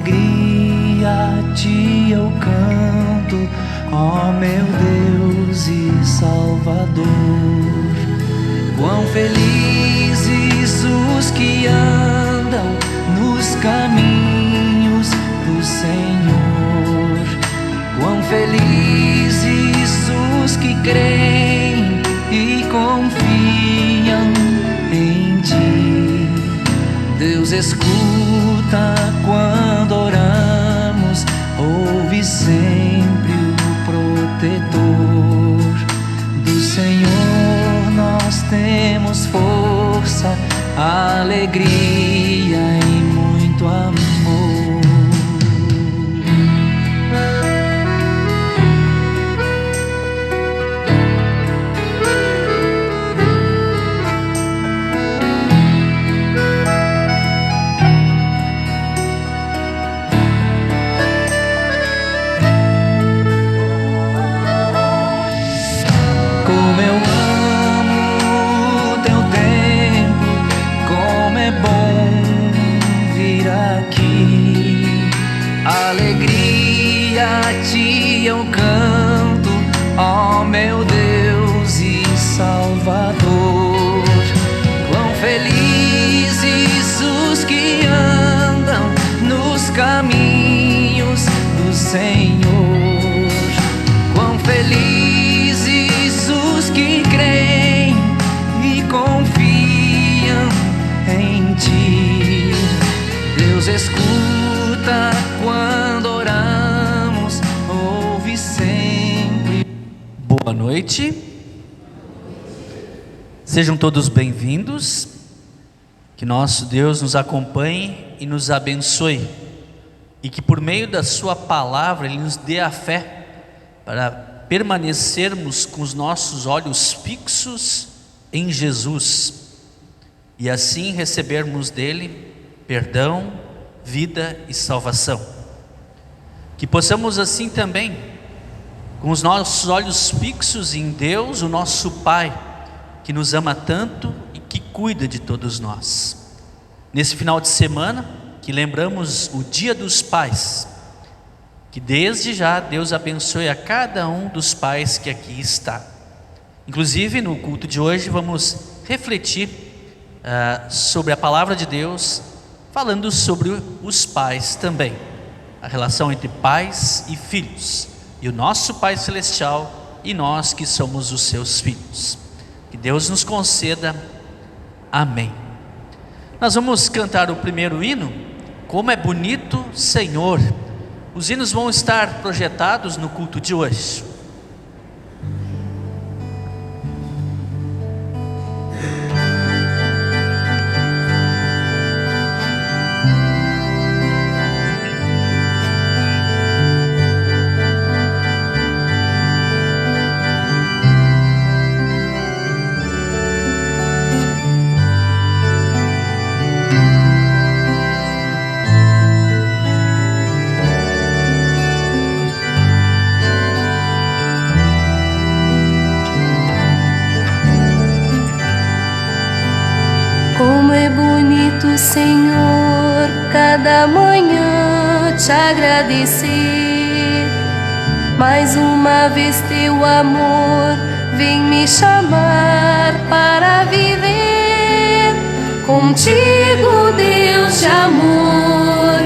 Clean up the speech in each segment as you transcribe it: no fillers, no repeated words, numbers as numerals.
alegria a ti eu canto, ó meu Deus e Salvador. Quão felizes os que andam nos caminhos do Senhor. Quão felizes os que creem e confiam em ti. Deus escuta quando oramos, ouve sempre o protetor. Do Senhor nós temos força, alegria e muito amor. Alegria a ti eu canto, ó meu Deus e Salvador. Quão felizes os que andam nos caminhos do Senhor. Quão felizes os que creem e confiam em ti. Deus escuta quando oramos, ouve sempre. Boa noite. Sejam todos bem-vindos. Que nosso Deus nos acompanhe e nos abençoe, e que por meio da sua palavra Ele nos dê a fé para permanecermos com os nossos olhos fixos em Jesus e assim recebermos dele perdão, vida e salvação. Que possamos assim também, com os nossos olhos fixos em Deus, o nosso Pai, que nos ama tanto e que cuida de todos nós. Nesse final de semana, que lembramos o Dia dos Pais, que desde já Deus abençoe a cada um dos pais que aqui está. Inclusive no culto de hoje vamos refletir sobre a palavra de Deus, falando sobre os pais também, a relação entre pais e filhos, e o nosso Pai Celestial e nós que somos os seus filhos. Que Deus nos conceda, amém. Nós vamos cantar o primeiro hino, Como é Bonito, Senhor. Os hinos vão estar projetados no culto de hoje. Senhor, cada manhã te agradecer. Mais uma vez teu amor vem me chamar para viver. Contigo, Deus de amor,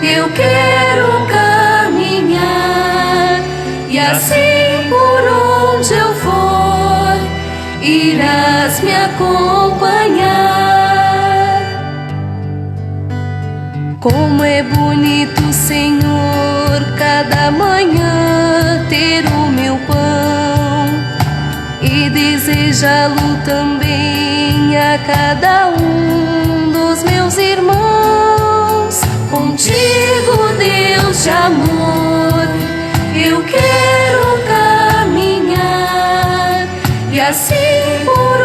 eu quero caminhar. E assim por onde eu for, irás me acompanhar. Como é bonito, Senhor, cada manhã ter o meu pão e desejá-lo também a cada um dos meus irmãos. Contigo, Deus de amor, eu quero caminhar. E assim por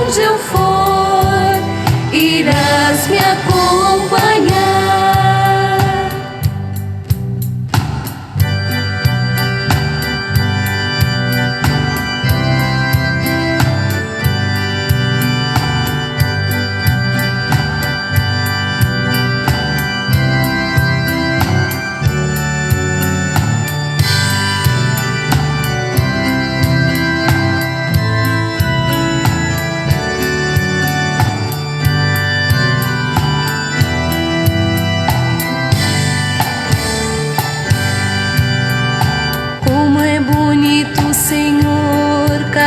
onde eu for, irás me acompanhar.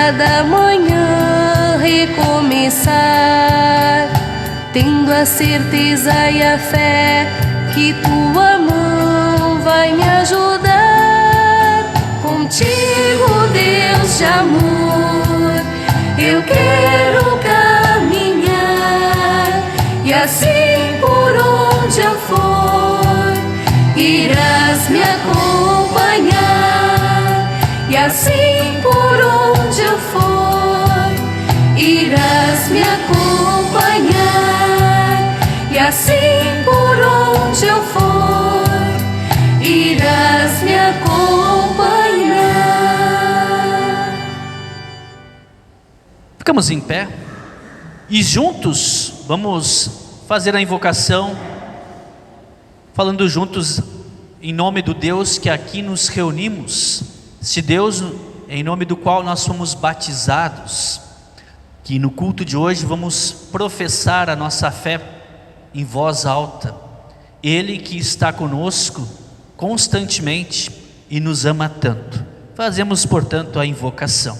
cada manhã recomeçar, tendo a certeza e a fé que tua mão vai me ajudar. Contigo, Deus de amor, eu quero caminhar, e assim por onde eu for, irás me acompanhar. E assim por onde eu for, irás me acompanhar. E assim por onde eu for, irás me acompanhar. Ficamos em pé e juntos vamos fazer a invocação, falando juntos em nome do Deus que aqui nos reunimos, esse Deus em nome do qual nós fomos batizados, que no culto de hoje vamos professar a nossa fé em voz alta. Ele que está conosco constantemente e nos ama tanto. Fazemos, portanto, a invocação.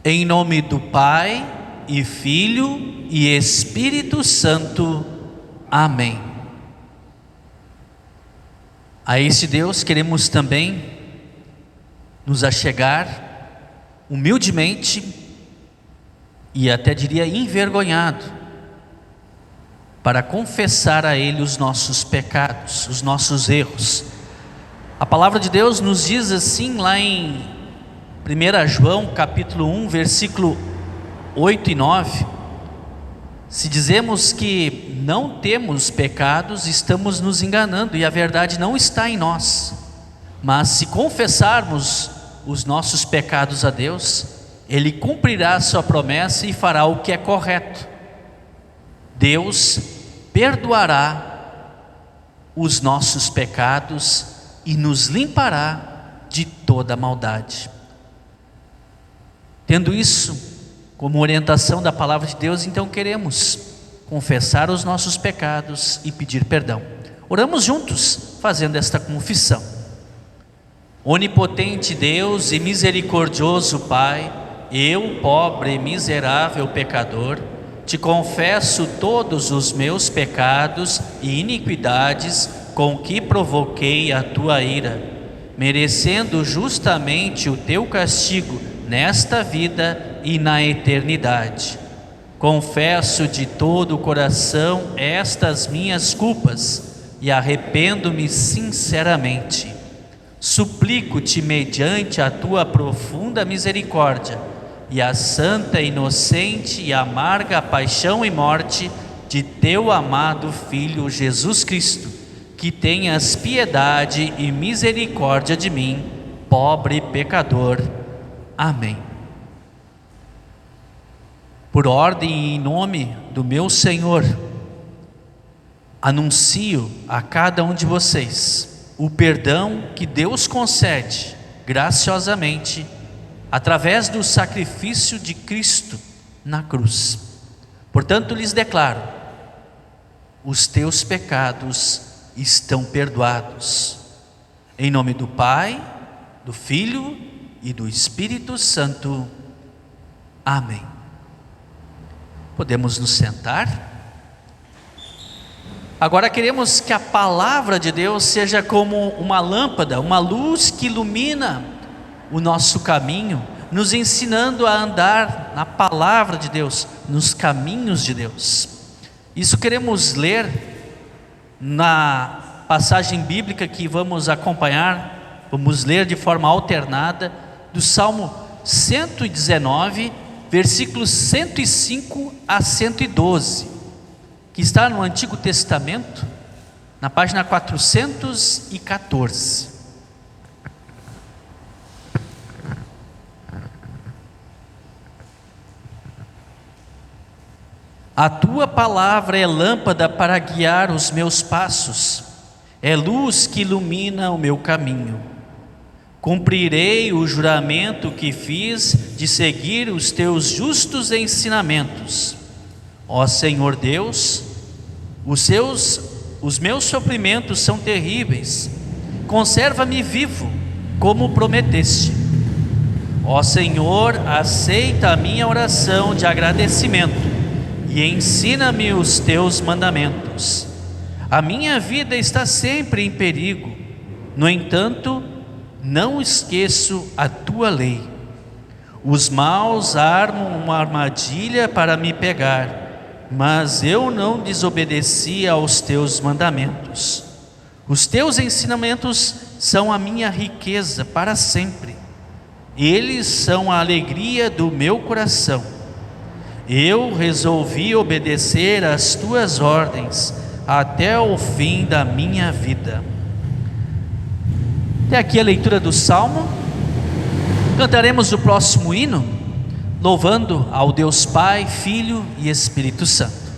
Em nome do Pai, e Filho, e Espírito Santo. Amém. A esse Deus queremos também nos achegar humildemente e até diria envergonhado, para confessar a Ele os nossos pecados, os nossos erros. A palavra de Deus nos diz assim lá em 1 João capítulo 1, versículo 8 e 9, se dizemos que não temos pecados, estamos nos enganando e a verdade não está em nós. Mas se confessarmos os nossos pecados a Deus, Ele cumprirá a sua promessa e fará o que é correto. Deus perdoará os nossos pecados e nos limpará de toda maldade. Tendo isso como orientação da palavra de Deus, então queremos confessar os nossos pecados e pedir perdão. Oramos juntos, fazendo esta confissão. Onipotente Deus e misericordioso Pai, eu, pobre e miserável pecador, te confesso todos os meus pecados e iniquidades com que provoquei a tua ira, merecendo justamente o teu castigo nesta vida e na eternidade. Confesso de todo o coração estas minhas culpas e arrependo-me sinceramente. Suplico-te mediante a tua profunda misericórdia e a santa, inocente e amarga paixão e morte de teu amado Filho Jesus Cristo, que tenhas piedade e misericórdia de mim, pobre pecador. Amém. Por ordem e em nome do meu Senhor, anuncio a cada um de vocês o perdão que Deus concede graciosamente através do sacrifício de Cristo na cruz. Portanto, lhes declaro: os teus pecados estão perdoados. Em nome do Pai, do Filho e do Espírito Santo. Amém. Podemos nos sentar? Agora queremos que a palavra de Deus seja como uma lâmpada, uma luz que ilumina o nosso caminho, nos ensinando a andar na palavra de Deus, nos caminhos de Deus. Isso queremos ler na passagem bíblica que vamos acompanhar, vamos ler de forma alternada, do Salmo 119, versículos 105 a 112, que está no Antigo Testamento, na página 414. A tua palavra é lâmpada para guiar os meus passos, é luz que ilumina o meu caminho. Cumprirei o juramento que fiz de seguir os teus justos ensinamentos. Ó Senhor Deus, os meus sofrimentos são terríveis, conserva-me vivo, como prometeste. Ó Senhor, aceita a minha oração de agradecimento e ensina-me os teus mandamentos. A minha vida está sempre em perigo, no entanto, não esqueço a tua lei. Os maus armam uma armadilha para me pegar, mas eu não desobedeci aos teus mandamentos. Os teus ensinamentos são a minha riqueza para sempre. Eles são a alegria do meu coração. Eu resolvi obedecer às tuas ordens até o fim da minha vida. Até aqui a leitura do Salmo. Cantaremos o próximo hino, louvando ao Deus Pai, Filho e Espírito Santo.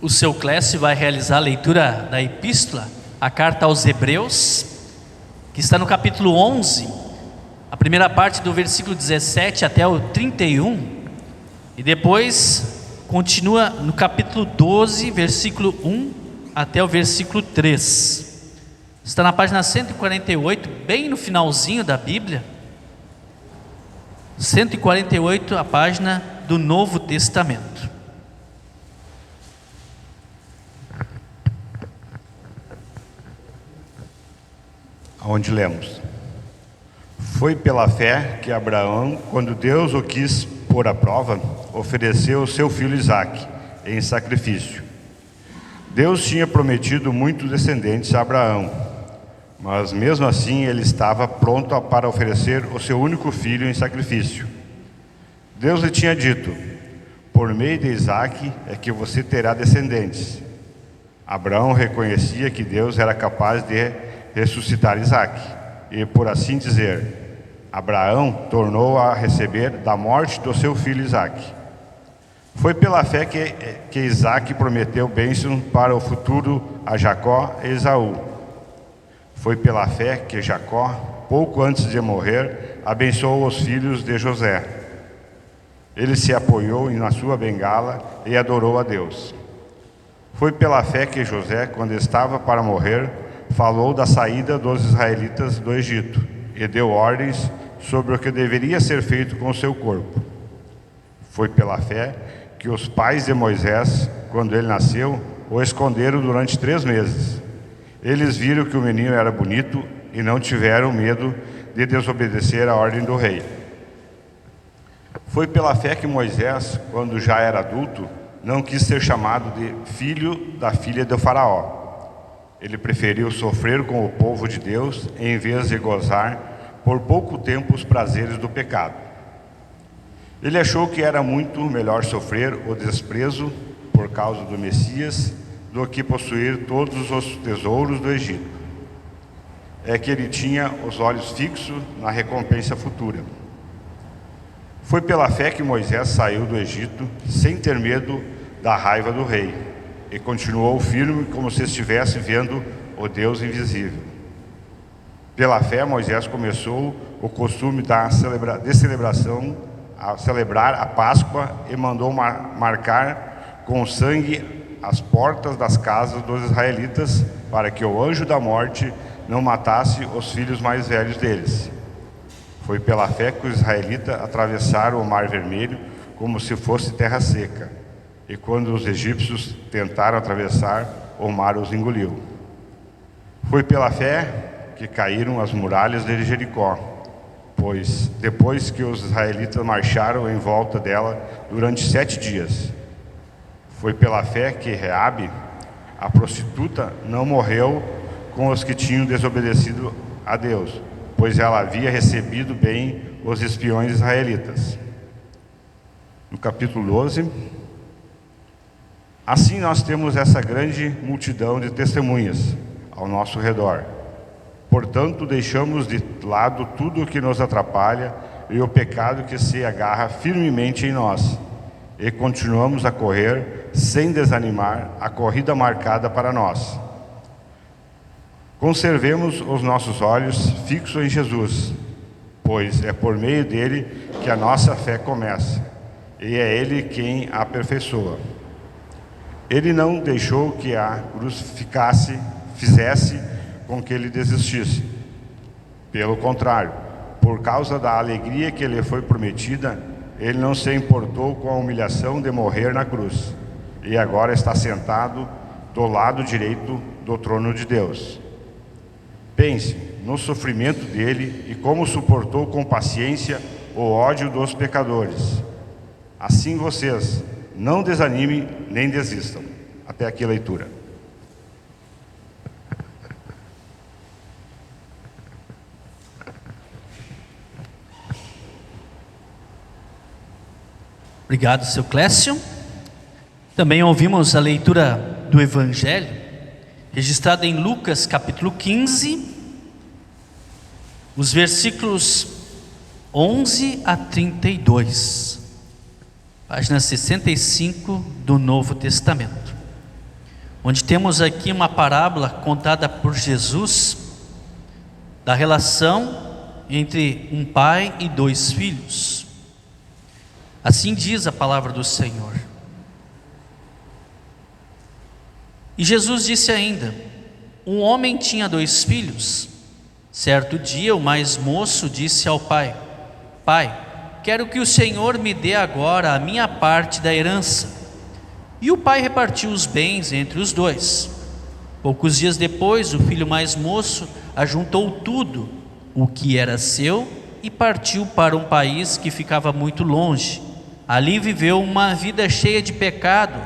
O seu Clécio vai realizar a leitura da epístola, a carta aos Hebreus, que está no capítulo 11, a primeira parte do versículo 17 até o 31, e depois continua no capítulo 12, versículo 1 até o versículo 3. Está na página 148, bem no finalzinho da Bíblia. 148, a página do Novo Testamento. Onde lemos: foi pela fé que Abraão, quando Deus o quis pôr à prova, ofereceu seu filho Isaque em sacrifício. Deus tinha prometido muitos descendentes a Abraão, mas mesmo assim ele estava pronto para oferecer o seu único filho em sacrifício. Deus lhe tinha dito: por meio de Isaque é que você terá descendentes. Abraão reconhecia que Deus era capaz de ressuscitar Isaque, e por assim dizer, Abraão tornou a receber da morte do seu filho Isaque. Foi pela fé que Isaque prometeu bênção para o futuro a Jacó e Esaú. Foi pela fé que Jacó, pouco antes de morrer, abençoou os filhos de José. Ele se apoiou na sua bengala e adorou a Deus. Foi pela fé que José, quando estava para morrer, falou da saída dos israelitas do Egito e deu ordens sobre o que deveria ser feito com o seu corpo. Foi pela fé que os pais de Moisés, quando ele nasceu, o esconderam durante 3 meses. Eles viram que o menino era bonito e não tiveram medo de desobedecer a ordem do rei. Foi pela fé que Moisés, quando já era adulto, não quis ser chamado de filho da filha do faraó. Ele preferiu sofrer com o povo de Deus em vez de gozar por pouco tempo os prazeres do pecado. Ele achou que era muito melhor sofrer o desprezo por causa do Messias do que possuir todos os tesouros do Egito. É que ele tinha os olhos fixos na recompensa futura. Foi pela fé que Moisés saiu do Egito sem ter medo da raiva do rei e continuou firme como se estivesse vendo o Deus invisível. Pela fé, Moisés começou o costume de celebração, a celebrar a Páscoa e mandou marcar com sangue as portas das casas dos israelitas para que o anjo da morte não matasse os filhos mais velhos deles. Foi pela fé que os israelitas atravessaram o Mar Vermelho como se fosse terra seca, e quando os egípcios tentaram atravessar, o mar os engoliu. Foi pela fé que caíram as muralhas de Jericó, pois depois que os israelitas marcharam em volta dela durante 7 dias. Foi pela fé que Reabe, a prostituta, não morreu com os que tinham desobedecido a Deus, pois ela havia recebido bem os espiões israelitas. No capítulo 12, assim nós temos essa grande multidão de testemunhas ao nosso redor. Portanto, deixamos de lado tudo o que nos atrapalha e o pecado que se agarra firmemente em nós, e continuamos a correr sem desanimar a corrida marcada para nós. Conservemos os nossos olhos fixos em Jesus, pois é por meio dele que a nossa fé começa, e é ele quem a aperfeiçoa. Ele não deixou que a cruz fizesse com que ele desistisse. Pelo contrário, por causa da alegria que lhe foi prometida, ele não se importou com a humilhação de morrer na cruz, e agora está sentado do lado direito do trono de Deus. Pense no sofrimento dele e como suportou com paciência o ódio dos pecadores. Assim vocês não desanimem nem desistam. Até aqui a leitura. Obrigado, seu Clécio. Também ouvimos a leitura do Evangelho, registrado em Lucas, capítulo 15, os versículos 11 a 32, página 65 do Novo Testamento, onde temos aqui uma parábola contada por Jesus da relação entre um pai e 2 filhos. Assim diz a palavra do Senhor. E Jesus disse ainda: um homem tinha 2 filhos. Certo dia, o mais moço disse ao pai: Pai, quero que o Senhor me dê agora a minha parte da herança. E o pai repartiu os bens entre os 2. Poucos dias depois, o filho mais moço ajuntou tudo o que era seu e partiu para um país que ficava muito longe. Ali viveu uma vida cheia de pecado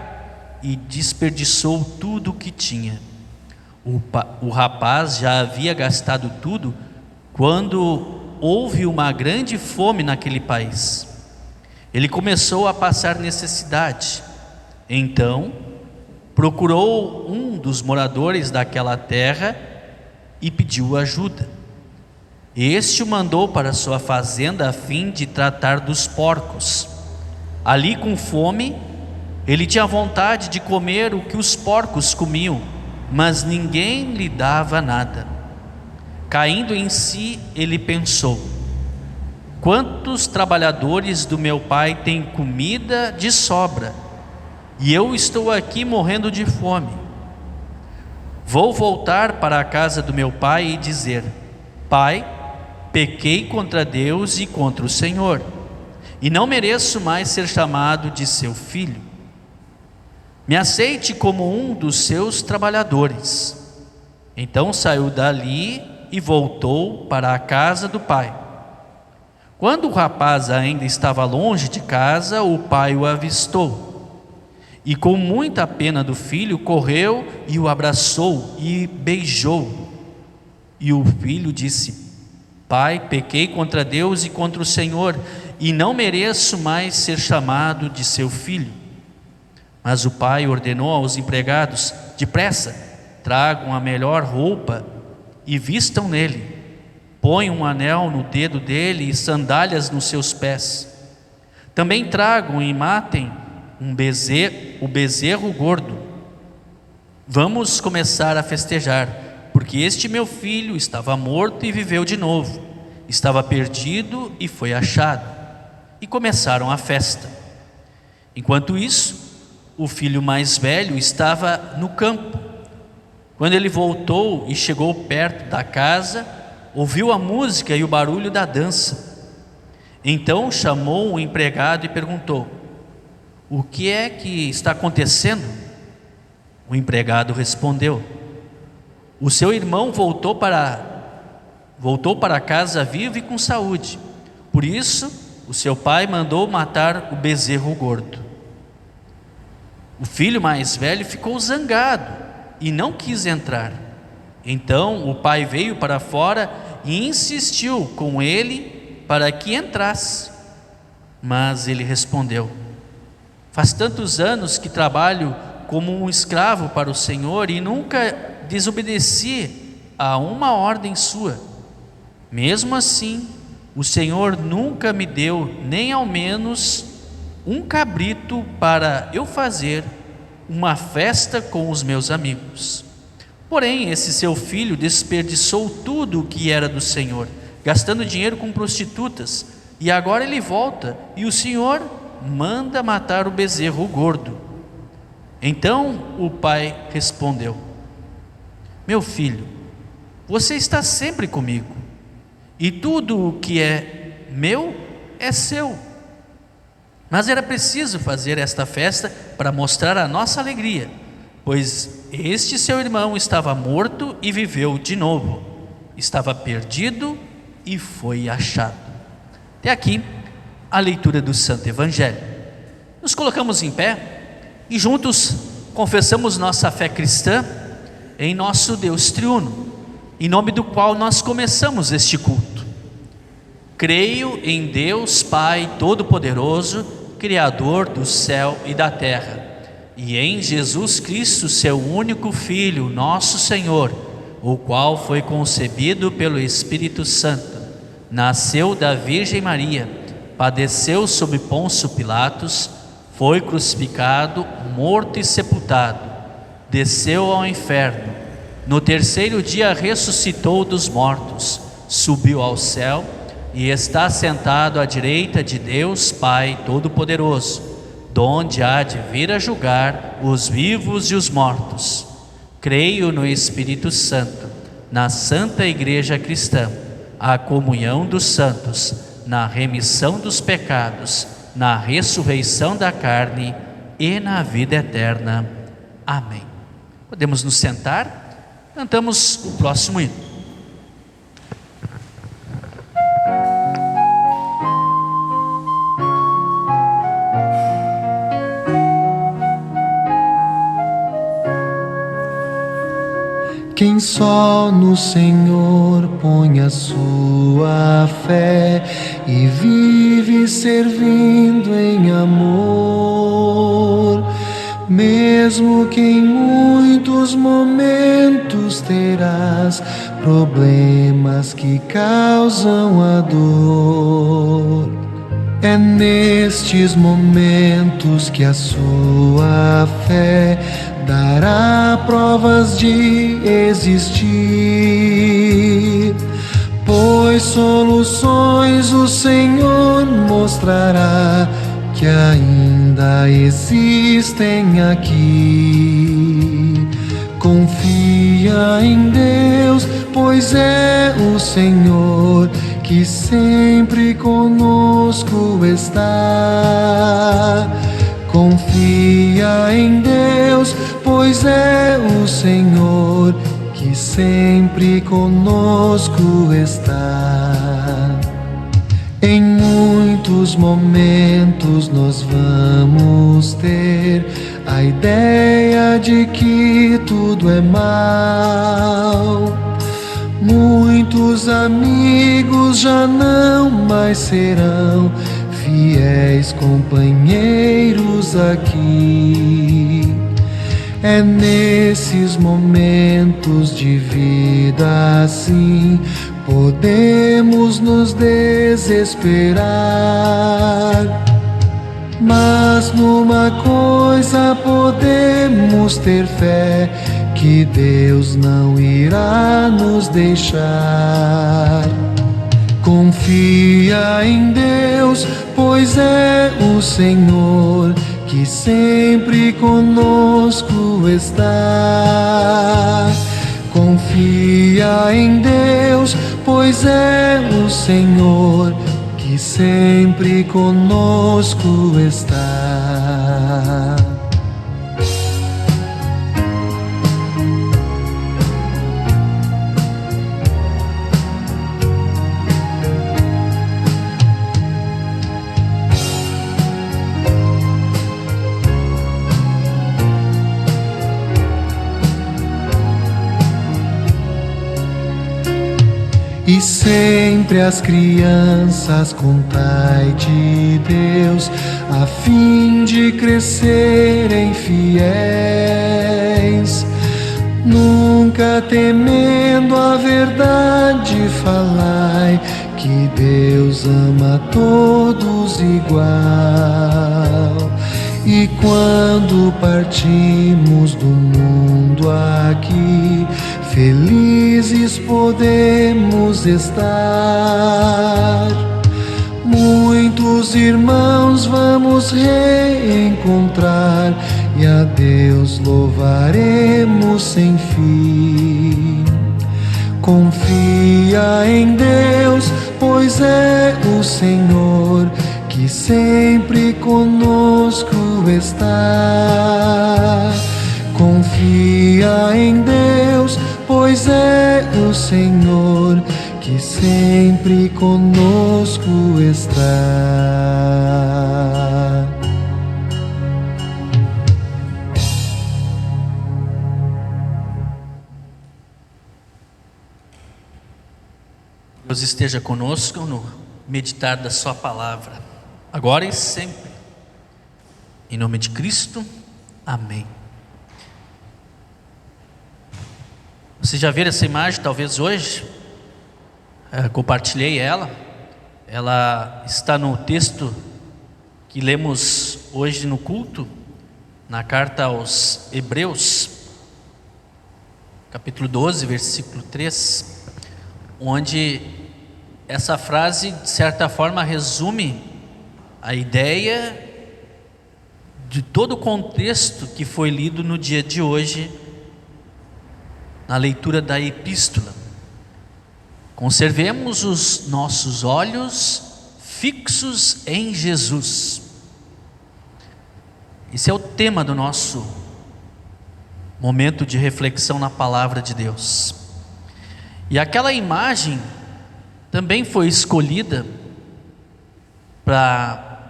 e desperdiçou tudo o que tinha. O rapaz já havia gastado tudo quando houve uma grande fome naquele país. Ele começou a passar necessidade. Então, procurou um dos moradores daquela terra e pediu ajuda. Este o mandou para sua fazenda a fim de tratar dos porcos. Ali, com fome, ele tinha vontade de comer o que os porcos comiam, mas ninguém lhe dava nada. Caindo em si, ele pensou: quantos trabalhadores do meu pai têm comida de sobra, e eu estou aqui morrendo de fome. Vou voltar para a casa do meu pai e dizer: Pai, pequei contra Deus e contra o Senhor, e não mereço mais ser chamado de seu filho. Me aceite como um dos seus trabalhadores. Então saiu dali e voltou para a casa do pai. Quando o rapaz ainda estava longe de casa, o pai o avistou. E com muita pena do filho, correu e o abraçou e beijou. E o filho disse: Pai, pequei contra Deus e contra o Senhor, e não mereço mais ser chamado de seu filho. Mas o pai ordenou aos empregados: Depressa, tragam a melhor roupa e vistam nele. Ponham um anel no dedo dele e sandálias nos seus pés. Também tragam e matem o bezerro gordo. Vamos começar a festejar, porque este meu filho estava morto e viveu de novo, estava perdido e foi achado. E começaram a festa. Enquanto isso, o filho mais velho estava no campo. Quando ele voltou e chegou perto da casa, ouviu a música e o barulho da dança. Então chamou o empregado e perguntou: O que é que está acontecendo? O empregado respondeu: O seu irmão voltou para casa vivo e com saúde. Por isso, o seu pai mandou matar o bezerro gordo. O filho mais velho ficou zangado e não quis entrar. Então o pai veio para fora e insistiu com ele para que entrasse. Mas ele respondeu: Faz tantos anos que trabalho como um escravo para o Senhor e nunca desobedeci a uma ordem sua. Mesmo assim, o Senhor nunca me deu nem ao menos um cabrito para eu fazer uma festa com os meus amigos. Porém, esse seu filho desperdiçou tudo o que era do Senhor, gastando dinheiro com prostitutas, e agora ele volta e o Senhor manda matar o bezerro gordo. Então o pai respondeu: Meu filho, você está sempre comigo, e tudo o que é meu é seu. Mas era preciso fazer esta festa para mostrar a nossa alegria, pois este seu irmão estava morto e viveu de novo, estava perdido e foi achado. Até aqui a leitura do Santo Evangelho. Nos colocamos em pé e juntos confessamos nossa fé cristã em nosso Deus triuno, em nome do qual nós começamos este culto. Creio em Deus Pai Todo-Poderoso, Criador do céu e da terra, e em Jesus Cristo, seu único Filho, nosso Senhor, o qual foi concebido pelo Espírito Santo, nasceu da Virgem Maria, padeceu sob Pôncio Pilatos, foi crucificado, morto e sepultado, desceu ao inferno, no terceiro dia ressuscitou dos mortos, subiu ao céu e está sentado à direita de Deus Pai Todo-Poderoso, donde há de vir a julgar os vivos e os mortos. Creio no Espírito Santo, na Santa Igreja Cristã, a comunhão dos santos, na remissão dos pecados, na ressurreição da carne e na vida eterna. Amém. Podemos nos sentar? Cantamos o próximo hino. Quem só no Senhor põe a sua fé e vive servindo em amor, mesmo que em muitos momentos terás problemas que causam a dor. É nestes momentos que a sua fé dará provas de existir, pois soluções o Senhor mostrará que ainda existem aqui. Confia em Deus, pois é o Senhor que sempre conosco está. Confia em Deus, conosco está. Em muitos momentos nós vamos ter a ideia de que tudo é mal. Muitos amigos já não mais serão fiéis companheiros aqui. É nesses momentos de vida assim podemos nos desesperar. Mas numa coisa podemos ter fé, que Deus não irá nos deixar. Confia em Deus, pois é o Senhor que sempre conosco está. Confia em Deus, pois é o Senhor que sempre conosco está. E sempre as crianças contai de Deus, a fim de crescerem fiéis. Nunca temendo a verdade falai, que Deus ama todos igual. E quando partimos do mundo aqui, felizes podemos estar. Muitos irmãos vamos reencontrar, e a Deus louvaremos sem fim. Confia em Deus, pois é o Senhor que sempre conosco está. Confia em Deus, pois é o Senhor que sempre conosco está. Deus esteja conosco no meditar da sua palavra, agora e sempre. Em nome de Cristo, amém. Vocês já viram essa imagem, talvez hoje? Compartilhei ela. Ela está no texto que lemos hoje no culto, na carta aos Hebreus, capítulo 12, versículo 3, onde essa frase, de certa forma, resume a ideia de todo o contexto que foi lido no dia de hoje, na leitura da epístola. Conservemos os nossos olhos fixos em Jesus. Esse é o tema do nosso momento de reflexão na palavra de Deus. E aquela imagem também foi escolhida para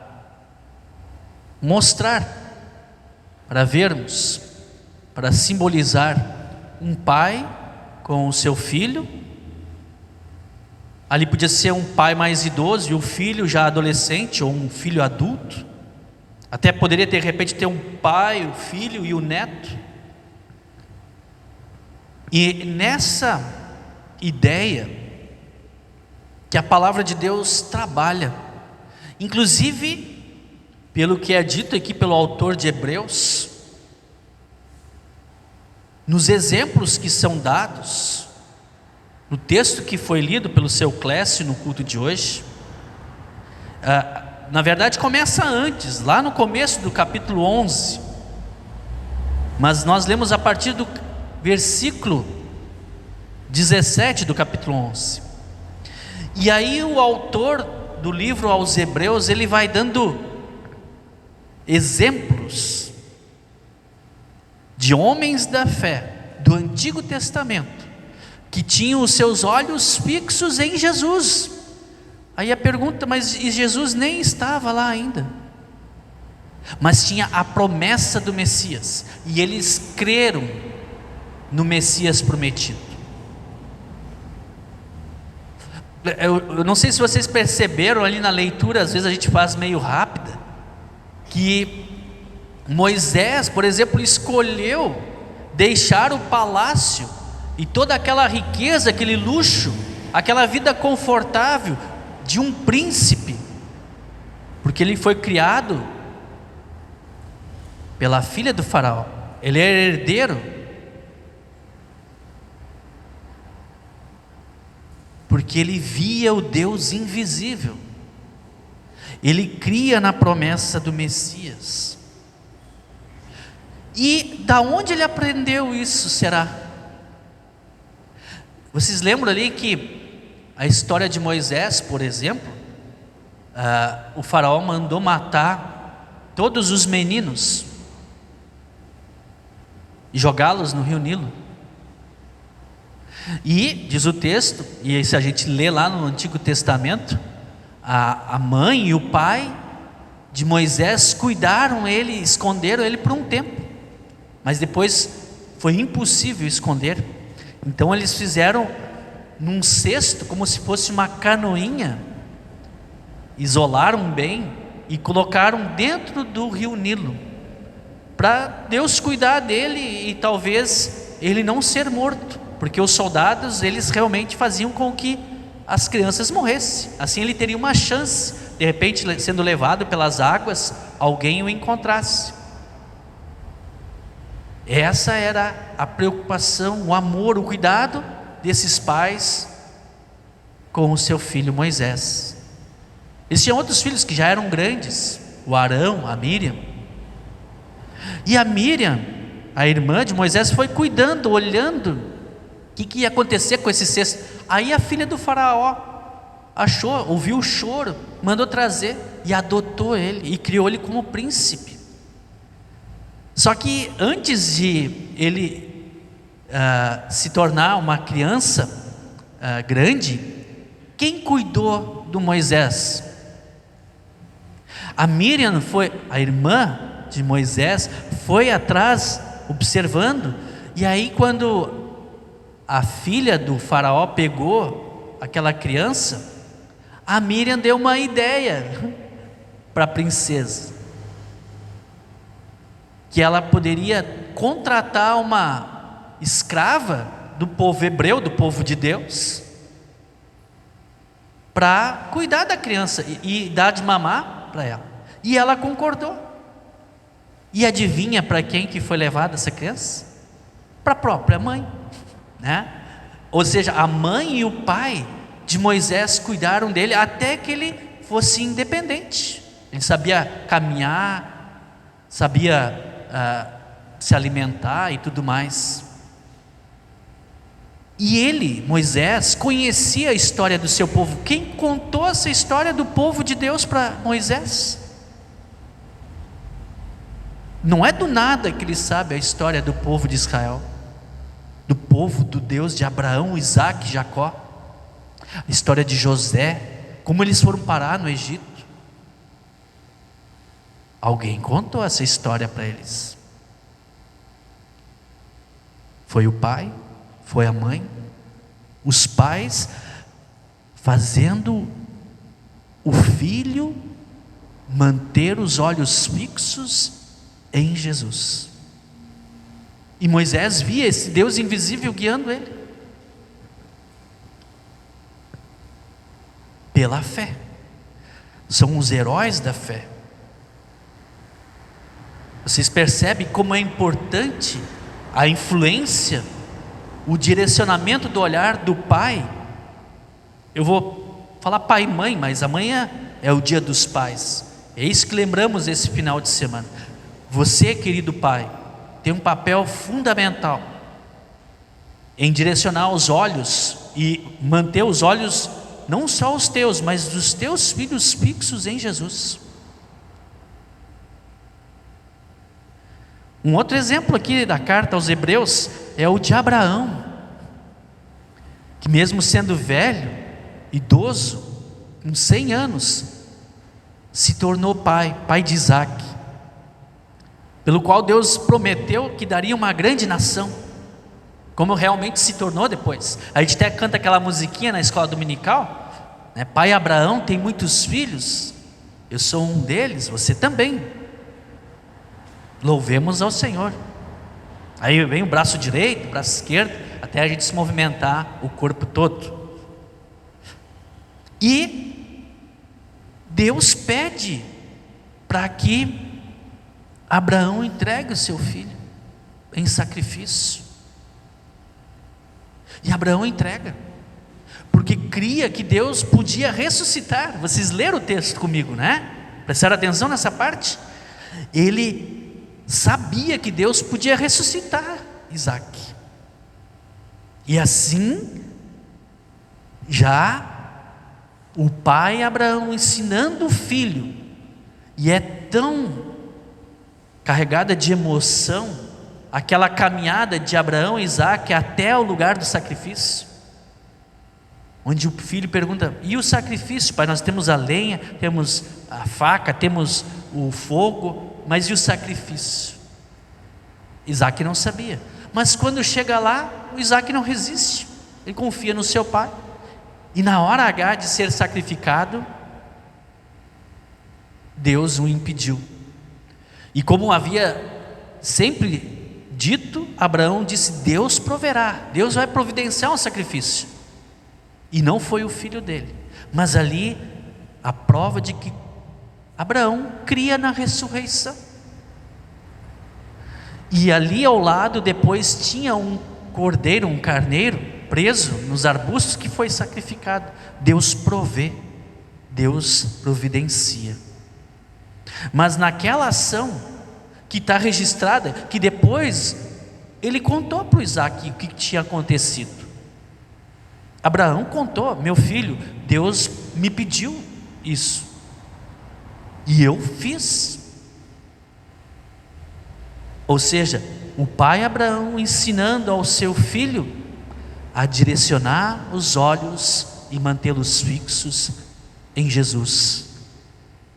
mostrar, para vermos, para simbolizar um pai com o seu filho. Ali podia ser um pai mais idoso e o filho já adolescente, ou um filho adulto. Até poderia de repente ter um pai, o filho e o neto. E nessa ideia que a palavra de Deus trabalha, inclusive pelo que é dito aqui pelo autor de Hebreus, nos exemplos que são dados no texto que foi lido pelo seu Clécio no culto de hoje. Na verdade começa antes, lá no começo do capítulo 11, mas nós lemos a partir do versículo 17 do capítulo 11. E aí o autor do livro aos Hebreus, ele vai dando exemplos de homens da fé do Antigo Testamento, que tinham os seus olhos fixos em Jesus. Aí a pergunta, mas Jesus nem estava lá ainda. Mas tinha a promessa do Messias, e eles creram no Messias prometido. Eu não sei se vocês perceberam ali na leitura, às vezes a gente faz meio rápida, que Moisés, por exemplo, escolheu deixar o palácio e toda aquela riqueza, aquele luxo, aquela vida confortável de um príncipe, porque ele foi criado pela filha do faraó, ele era herdeiro, porque ele via o Deus invisível, ele cria na promessa do Messias. E da onde ele aprendeu isso, será? Vocês lembram ali que a história de Moisés, por exemplo, o faraó mandou matar todos os meninos e jogá-los no rio Nilo. E diz o texto, e se a gente lê lá no Antigo Testamento, a mãe e o pai de Moisés cuidaram ele, esconderam ele por um tempo, mas depois foi impossível esconder. Então eles fizeram num cesto, como se fosse uma canoinha, isolaram bem e colocaram dentro do rio Nilo, para Deus cuidar dele e talvez ele não ser morto, porque os soldados, eles realmente faziam com que as crianças morressem. Assim ele teria uma chance, de repente sendo levado pelas águas, alguém o encontrasse. Essa era a preocupação, o amor, o cuidado desses pais com o seu filho Moisés. Eles tinham outros filhos que já eram grandes, o Arão, a Miriam. E a Miriam, a irmã de Moisés, foi cuidando, olhando o que ia acontecer com esse cesto. Aí a filha do faraó achou, ouviu o choro, mandou trazer e adotou ele e criou ele como príncipe. Só que antes de ele se tornar uma criança grande, quem cuidou do Moisés? A Miriam foi, a irmã de Moisés, foi atrás observando, e aí quando a filha do faraó pegou aquela criança, a Miriam deu uma ideia para a princesa, que ela poderia contratar uma escrava do povo hebreu, do povo de Deus, para cuidar da criança e dar de mamar para ela. E ela concordou. E adivinha para quem que foi levada essa criança? Para a própria mãe, né? Ou seja, a mãe e o pai de Moisés cuidaram dele até que ele fosse independente. Ele sabia caminhar, sabia se alimentar e tudo mais. E ele, Moisés, conhecia a história do seu povo. Quem contou essa história do povo de Deus para Moisés? Não é do nada que ele sabe a história do povo de Israel, do povo do Deus de Abraão, Isaac e Jacó, a história de José, como eles foram parar no Egito. Alguém contou essa história para eles. Foi o pai, foi a mãe, os pais fazendo o filho manter os olhos fixos em Jesus. E Moisés via esse Deus invisível guiando ele pela fé. São os heróis da fé. Vocês percebem como é importante a influência, o direcionamento do olhar do pai? Eu vou falar pai e mãe, mas amanhã é o dia dos pais. É isso que lembramos esse final de semana. Você, querido pai, tem um papel fundamental em direcionar os olhos e manter os olhos, não só os teus, mas dos teus filhos fixos em Jesus. Um outro exemplo aqui da carta aos Hebreus é o de Abraão. que mesmo sendo velho, idoso, com 100 anos, se tornou pai de Isaac, pelo qual Deus prometeu que daria uma grande nação, como realmente se tornou depois. A gente até canta aquela musiquinha na escola dominical, né? Pai Abraão tem muitos filhos, eu sou um deles, você também. Louvemos ao Senhor. Aí vem o braço direito, o braço esquerdo, até a gente se movimentar o corpo todo. E Deus pede para que Abraão entregue o seu filho em sacrifício. E Abraão entrega, porque cria que Deus podia ressuscitar. Vocês leram o texto comigo, né? Prestaram atenção nessa parte? Ele sabia que Deus podia ressuscitar Isaac. E assim, já o pai Abraão ensinando o filho, e é tão carregada de emoção aquela caminhada de Abraão e Isaac até o lugar do sacrifício, onde o filho pergunta: e o sacrifício, pai? Nós temos a lenha, temos a faca, temos o fogo, mas e o sacrifício? Isaac não sabia, mas quando chega lá, o Isaac não resiste, ele confia no seu pai. E na hora H de ser sacrificado, Deus o impediu. E como havia sempre dito, Abraão disse: Deus proverá, Deus vai providenciar um sacrifício. E não foi o filho dele, mas ali a prova de que Abraão cria na ressurreição. E ali ao lado depois tinha um cordeiro, um carneiro preso nos arbustos, que foi sacrificado. Deus provê, Deus providencia. Mas naquela ação que está registrada, que depois ele contou para o Isaac o que tinha acontecido. Abraão contou: meu filho, Deus me pediu isso, e eu fiz. Ou seja, o pai Abraão ensinando ao seu filho a direcionar os olhos e mantê-los fixos em Jesus,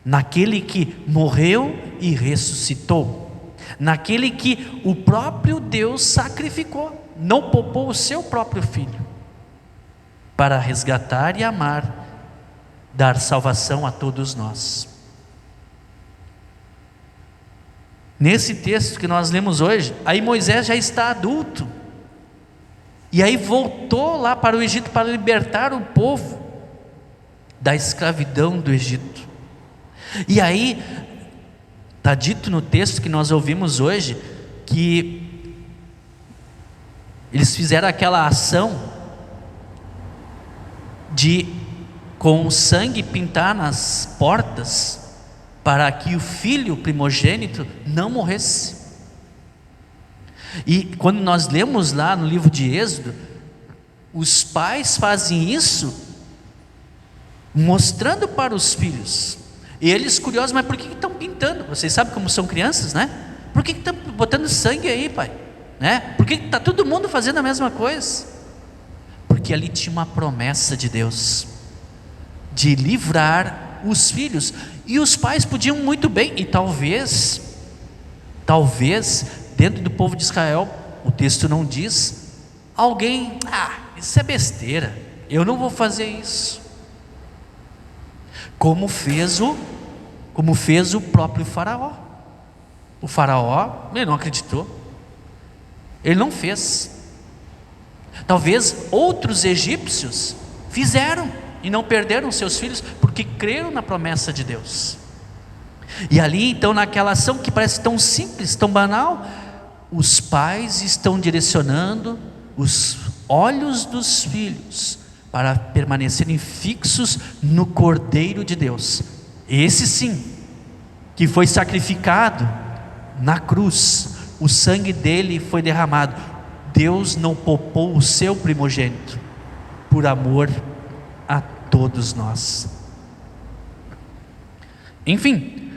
naquele que morreu e ressuscitou, naquele que o próprio Deus sacrificou, não poupou o seu próprio filho, para resgatar e amar, dar salvação a todos nós. Nesse texto que nós lemos hoje, aí Moisés já está adulto, e aí voltou lá para o Egito para libertar o povo da escravidão do Egito. E aí está dito no texto que nós ouvimos hoje, que eles fizeram aquela ação de com o sangue pintar nas portas, para que o filho primogênito não morresse. E quando nós lemos lá no livro de Êxodo, os pais fazem isso mostrando para os filhos, e eles curiosos: mas por que estão pintando? Vocês sabem como são crianças, né? Por que estão botando sangue aí, pai? Né? Por que está todo mundo fazendo a mesma coisa? Porque ali tinha uma promessa de Deus de livrar os filhos, e os pais podiam muito bem, e talvez dentro do povo de Israel, o texto não diz, alguém: isso é besteira, eu não vou fazer isso. Como fez o próprio faraó. O faraó, ele não acreditou, ele não fez. Talvez outros egípcios fizeram e não perderam seus filhos, porque creram na promessa de Deus. E ali então, naquela ação que parece tão simples, tão banal, os pais estão direcionando os olhos dos filhos para permanecerem fixos no Cordeiro de Deus, esse sim, que foi sacrificado na cruz, o sangue dele foi derramado. Deus não poupou o seu primogênito, por amor a todos nós. Enfim,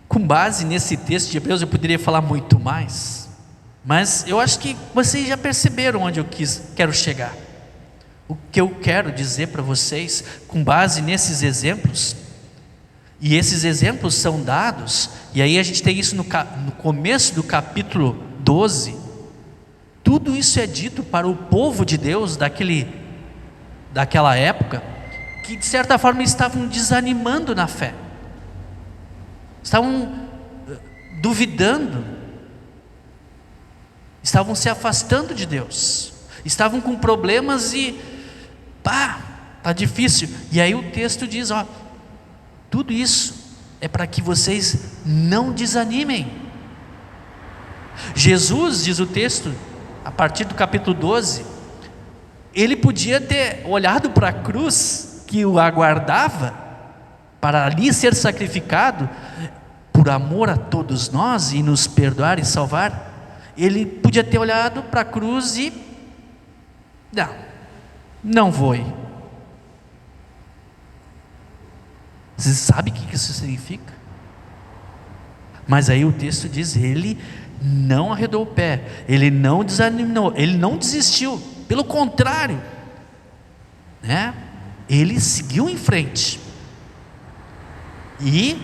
com base nesse texto de Hebreus, eu poderia falar muito mais, mas eu acho que vocês já perceberam onde eu quero chegar. O que eu quero dizer para vocês, com base nesses exemplos, e esses exemplos são dados, e aí a gente tem isso no começo do capítulo 12, tudo isso é dito para o povo de Deus daquela época, que de certa forma estavam desanimando na fé, estavam duvidando, estavam se afastando de Deus, estavam com problemas e tá difícil. E aí o texto diz, tudo isso é para que vocês não desanimem. Jesus, diz o texto, a partir do capítulo 12, ele podia ter olhado para a cruz que o aguardava, para ali ser sacrificado, por amor a todos nós, e nos perdoar e salvar. Ele podia ter olhado para a cruz e não vou ir. Você sabe o que isso significa? Mas aí o texto diz, ele não arredou o pé, ele não desanimou, ele não desistiu, pelo contrário, né? Ele seguiu em frente, e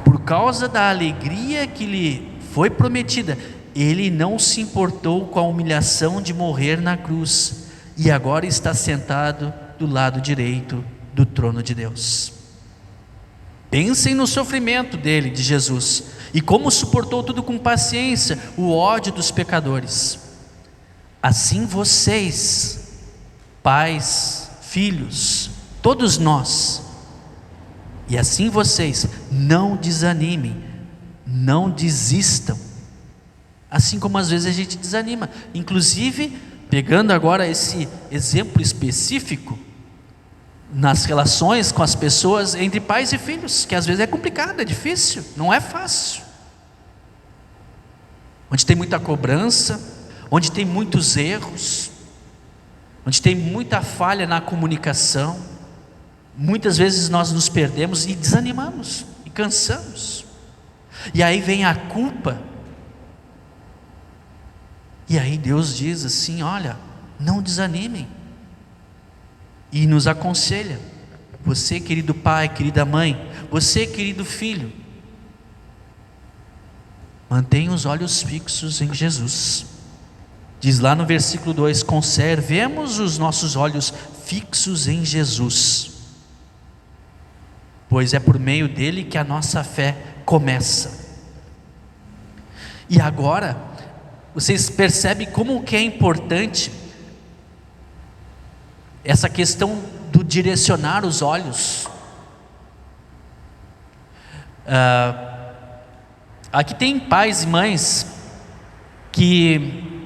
por causa da alegria que lhe foi prometida, ele não se importou com a humilhação de morrer na cruz, e agora está sentado do lado direito do trono de Deus. Pensem no sofrimento dele, de Jesus, e como suportou tudo com paciência, o ódio dos pecadores. Assim vocês, pais, filhos, todos nós, e assim vocês, não desanimem, não desistam, assim como às vezes a gente desanima. Inclusive, pegando agora esse exemplo específico, nas relações com as pessoas, entre pais e filhos, que às vezes é complicado, é difícil, não é fácil, onde tem muita cobrança, onde tem muitos erros, onde tem muita falha na comunicação, muitas vezes nós nos perdemos e desanimamos, e cansamos, e aí vem a culpa, e aí Deus diz assim, olha, não desanimem, e nos aconselha, você querido pai, querida mãe, você querido filho, mantenha os olhos fixos em Jesus. Diz lá no versículo 2, conservemos os nossos olhos fixos em Jesus, pois é por meio dele que a nossa fé começa. E agora, vocês percebem como que é importante essa questão do direcionar os olhos. Aqui tem pais e mães que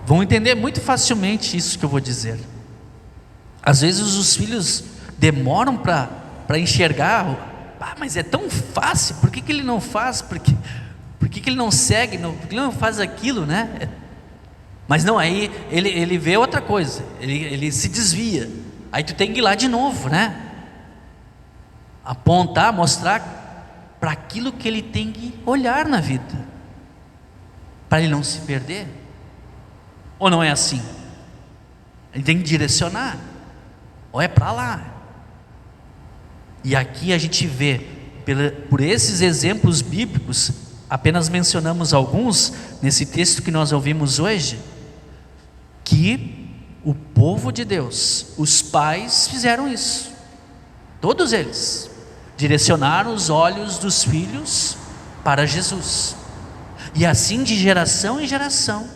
vão entender muito facilmente isso que eu vou dizer. Às vezes os filhos demoram para enxergar, mas é tão fácil, por que ele não faz? Por que ele não segue? Por que ele não faz aquilo, né? Mas não, aí ele vê outra coisa, ele se desvia, aí tu tem que ir lá de novo, né? Apontar, mostrar para aquilo que ele tem que olhar na vida, para ele não se perder. Ou não é assim? Ele tem que direcionar, ou é para lá. E aqui a gente vê, por esses exemplos bíblicos, apenas mencionamos alguns nesse texto que nós ouvimos hoje, que o povo de Deus, os pais fizeram isso, todos eles direcionaram os olhos dos filhos para Jesus, e assim de geração em geração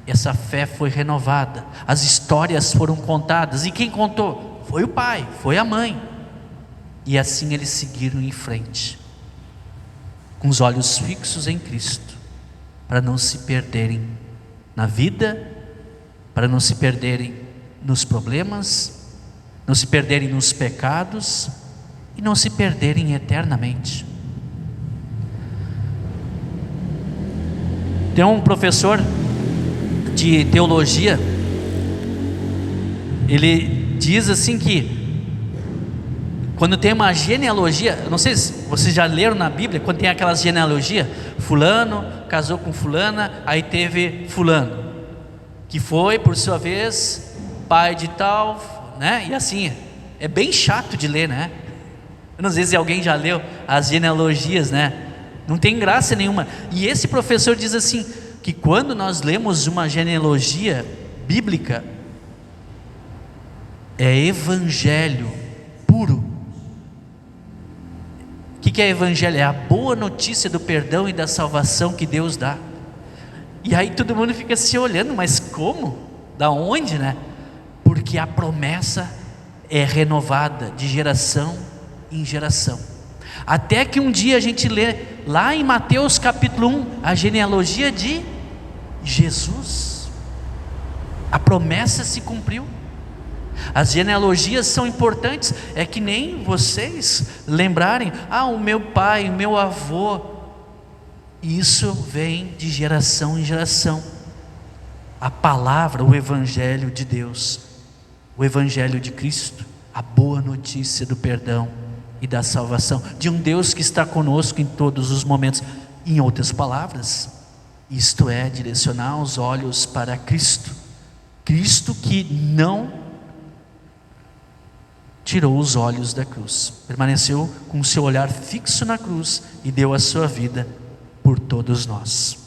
essa fé foi renovada, as histórias foram contadas, e quem contou? Foi o pai, foi a mãe, e assim eles seguiram em frente, com os olhos fixos em Cristo, para não se perderem na vida, para não se perderem nos problemas, não se perderem nos pecados, e não se perderem eternamente. Tem um professor de teologia, ele diz assim que Quando tem uma genealogia, não sei se vocês já leram na Bíblia, quando tem aquelas genealogias, fulano casou com fulana, aí teve fulano, que foi por sua vez pai de tal, né? E assim, é bem chato de ler, né? Eu não sei se alguém já leu as genealogias, né? Não tem graça nenhuma. E esse professor diz assim, que quando nós lemos uma genealogia bíblica, é evangelho puro. O que é evangelho? É a boa notícia do perdão e da salvação que Deus dá. E aí todo mundo fica se olhando, mas como? Da onde, né? Porque a promessa é renovada de geração em geração, até que um dia a gente lê lá em Mateus capítulo 1 a genealogia de Jesus. A promessa se cumpriu. As genealogias são importantes. É que nem vocês lembrarem, o meu pai, o meu avô. Isso vem de geração em geração. A palavra, o evangelho de Deus, o evangelho de Cristo, a boa notícia do perdão e da salvação, de um Deus que está conosco em todos os momentos. Em outras palavras, isto é direcionar os olhos para Cristo. Cristo que não tirou os olhos da cruz, permaneceu com o seu olhar fixo na cruz e deu a sua vida por todos nós.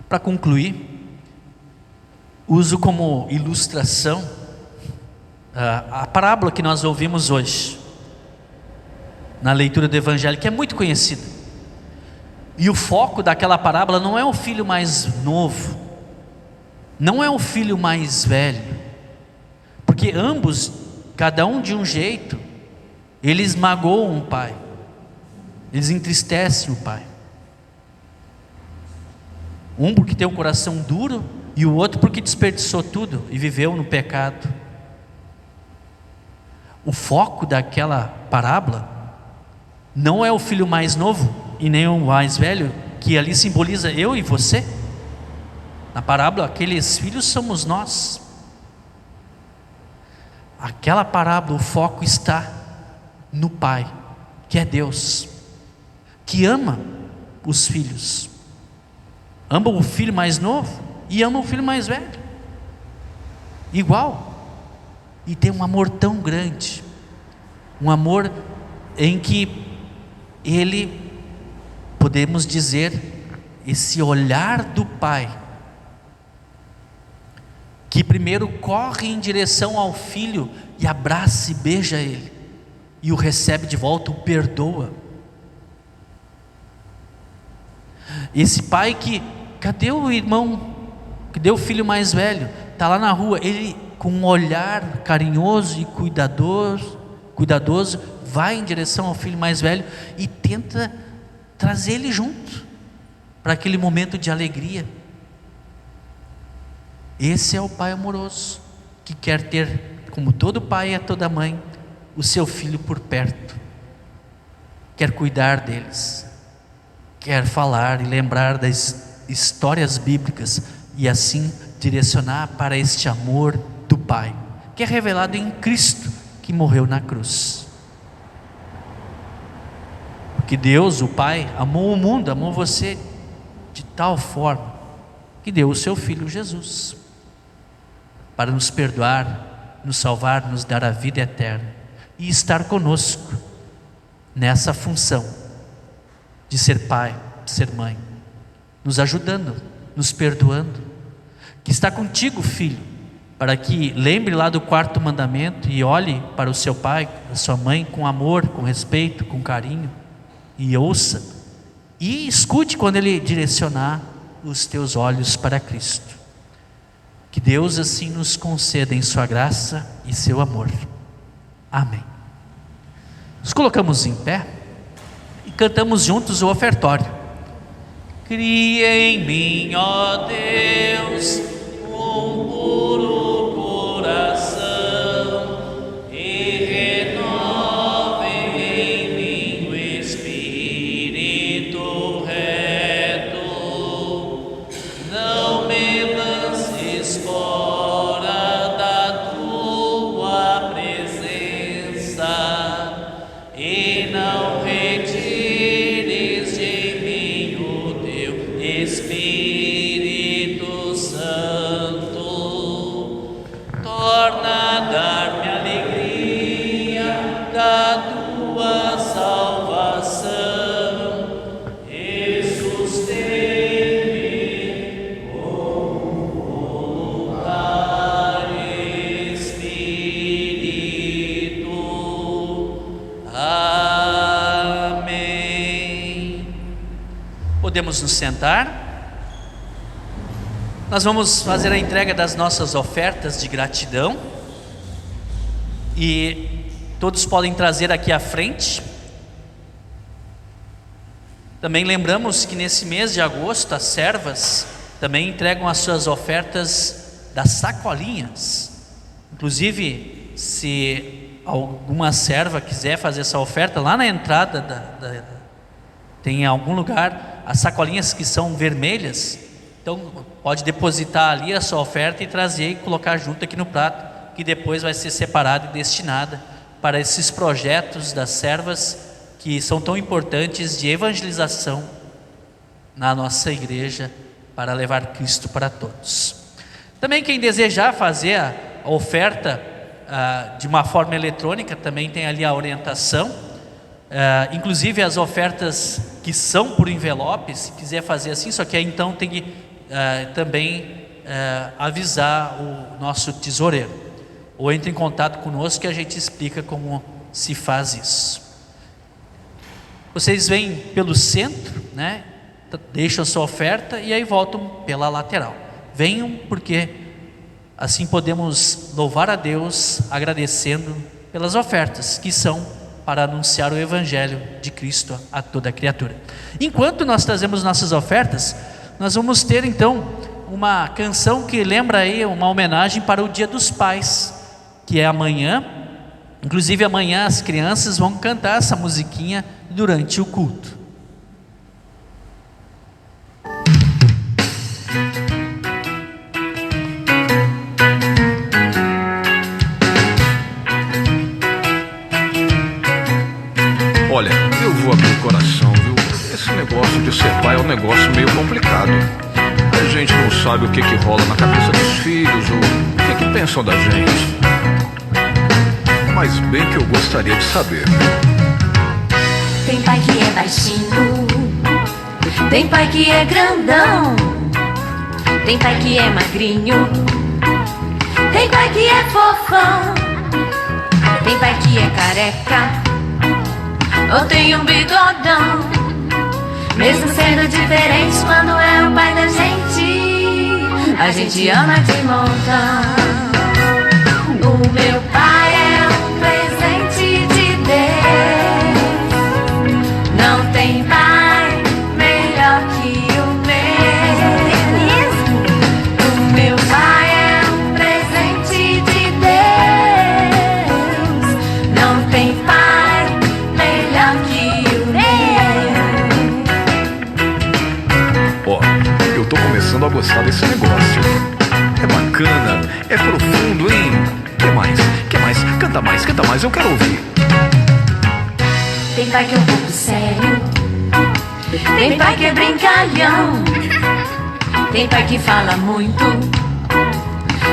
Para concluir, uso como ilustração a parábola que nós ouvimos hoje na leitura do Evangelho, que é muito conhecida. E o foco daquela parábola não é o filho mais novo, não é o filho mais velho, porque ambos, cada um de um jeito, eles magoam o pai, eles entristecem o pai. Um porque tem um coração duro, e o outro porque desperdiçou tudo e viveu no pecado. O foco daquela parábola não é o filho mais novo e nem o mais velho, que ali simboliza eu e você. Na parábola, aqueles filhos somos nós. Aquela parábola, o foco está no Pai, que é Deus, que ama os filhos, ama o filho mais novo e ama o filho mais velho, igual. E tem um amor tão grande, um amor em que ele, podemos dizer, esse olhar do Pai, que primeiro corre em direção ao filho e abraça e beija ele, e o recebe de volta, o perdoa. Esse pai que, cadê o irmão, cadê o filho mais velho? Está lá na rua. Ele, com um olhar carinhoso e cuidadoso, vai em direção ao filho mais velho e tenta trazer ele junto, para aquele momento de alegria. Esse é o pai amoroso, que quer ter, como todo pai e toda mãe, o seu filho por perto, quer cuidar deles, quer falar e lembrar das histórias bíblicas, e assim direcionar para este amor do Pai, que é revelado em Cristo, que morreu na cruz. Porque Deus, o Pai, amou o mundo, amou você de tal forma, que deu o seu Filho Jesus, para nos perdoar, nos salvar, nos dar a vida eterna, e estar conosco nessa função de ser pai, de ser mãe, nos ajudando, nos perdoando, que está contigo, filho, para que lembre lá do 4º mandamento e olhe para o seu pai, a sua mãe, com amor, com respeito, com carinho, e ouça, e escute quando ele direcionar os teus olhos para Cristo. Que Deus assim nos conceda em sua graça e seu amor. Amém. Nos colocamos em pé e cantamos juntos o ofertório. Cria em mim, ó Deus, um puro coração, e renove em mim o espírito reto. Não me lances fora da tua presença, podemos nos sentar. Nós vamos fazer a entrega das nossas ofertas de gratidão. E todos podem trazer aqui à frente. Também lembramos que nesse mês de agosto as servas também entregam as suas ofertas das sacolinhas. Inclusive, se alguma serva quiser fazer essa oferta, lá na entrada tem em algum lugar as sacolinhas que são vermelhas. Então pode depositar ali a sua oferta e trazer e colocar junto aqui no prato, que depois vai ser separada e destinada para esses projetos das servas que são tão importantes de evangelização na nossa igreja, para levar Cristo para todos. Também quem desejar fazer a oferta de uma forma eletrônica, também tem ali a orientação, inclusive as ofertas que são por envelope, se quiser fazer assim, só que aí então tem que também avisar o nosso tesoureiro, ou entre em contato conosco que a gente explica como se faz isso. Vocês vêm pelo centro, né? Deixam a sua oferta e aí voltam pela lateral. Venham, porque assim podemos louvar a Deus agradecendo pelas ofertas que são para anunciar o Evangelho de Cristo a toda criatura. Enquanto nós trazemos nossas ofertas, nós vamos ter então uma canção que lembra aí uma homenagem para o Dia dos Pais, que é amanhã. Inclusive amanhã as crianças vão cantar essa musiquinha durante o culto. Olha, eu vou abrir o coração, viu? Esse negócio de ser pai é um negócio meio complicado. A gente não sabe o que rola na cabeça dos filhos, ou o que pensam da gente. Mas bem que eu gostaria de saber. Tem pai que é baixinho, tem pai que é grandão, tem pai que é magrinho, tem pai que é fofão, tem pai que é careca, ou tem um bigodão. Mesmo sendo diferente, quando é o pai da gente, a gente ama de montão. O meu pai é um presente de Deus, não tem pai melhor que o meu. O meu pai é um presente de Deus, não tem pai melhor que o meu. Ó, eu tô começando a gostar desse negócio. É bacana, é profundo, hein? Que mais? Canta mais, eu quero ouvir. Tem pai que é um pouco sério, tem pai que é brincalhão, tem pai que fala muito,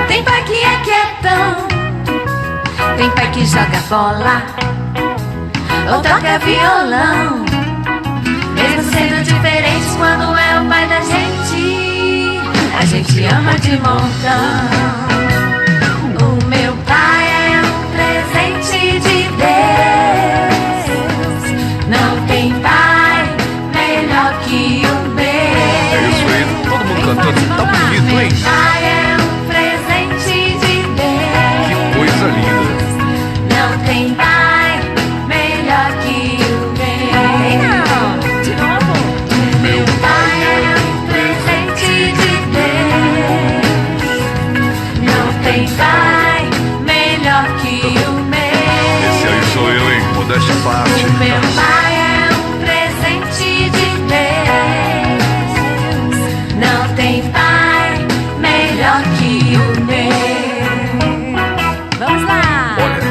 tem pai que é quietão, tem pai que joga bola ou toca violão. Mesmo sendo diferentes, quando é o pai da gente, a gente ama de montão. O meu pai é um presente de Deus, não tem pai melhor que o meu. É isso aí, todo mundo cantando, tá bonito, Meu hein? pai é um presente de Deus, Que coisa linda. não tem pai melhor que o meu. De novo. Meu pai é um presente de Deus, não tem pai melhor que o meu. Esse aí sou eu, hein? Modéstia à parte. Meu pai é um presente de Deus, não tem pai melhor que o meu. Vamos lá! Olha,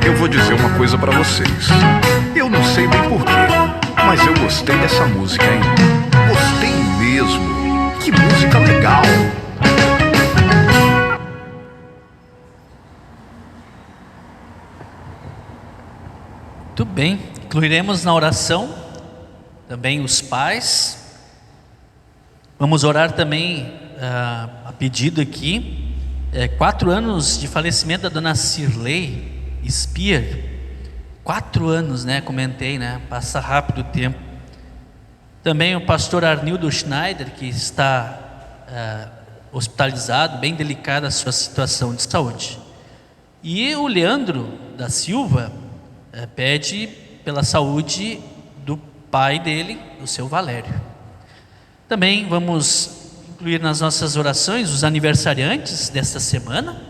eu vou dizer uma coisa pra vocês. Eu não sei bem porquê, mas eu gostei dessa música, hein? Gostei mesmo. Que música legal. Muito bem, incluiremos na oração também os pais. Vamos orar também a pedido aqui, 4 anos de falecimento da dona Cirlei Spear. 4 anos, né? Comentei, né? Passa rápido o tempo. Também o pastor Arnildo Schneider, que está hospitalizado, bem delicada a sua situação de saúde. E o Leandro da Silva pede pela saúde do pai dele, o seu Valério. Também vamos incluir nas nossas orações os aniversariantes desta semana.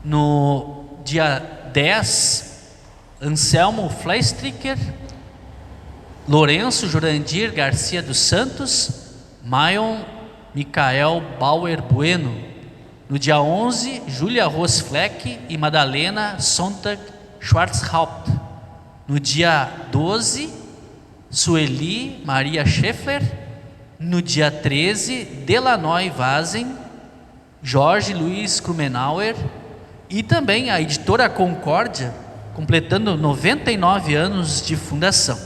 No dia 10, Anselmo Fleistricker, Lourenço Jurandir Garcia dos Santos, Maion Micael Bauer Bueno. No dia 11, Júlia Rosfleck e Madalena Sontag Schwarzhaupt. No dia 12, Sueli Maria Scheffler. No dia 13, Delanoy Vazen, Jorge Luiz Krumenauer. E também a editora Concórdia, completando 99 anos de fundação.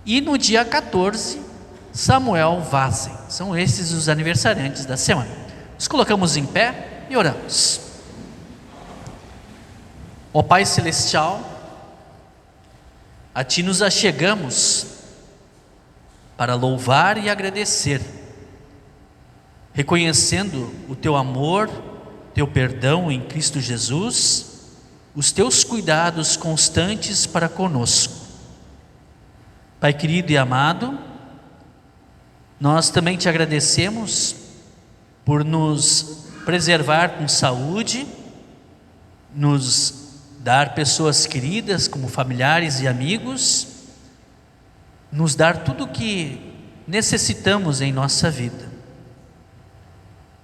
E no dia 14, Samuel Vazen. São esses os aniversariantes da semana. Nos colocamos em pé e oramos. Ó Pai Celestial, a Ti nos achegamos para louvar e agradecer, reconhecendo o Teu amor, Teu perdão em Cristo Jesus, os Teus cuidados constantes para conosco. Pai querido e amado, nós também Te agradecemos por nos preservar com saúde, nos dar pessoas queridas como familiares e amigos, nos dar tudo o que necessitamos em nossa vida.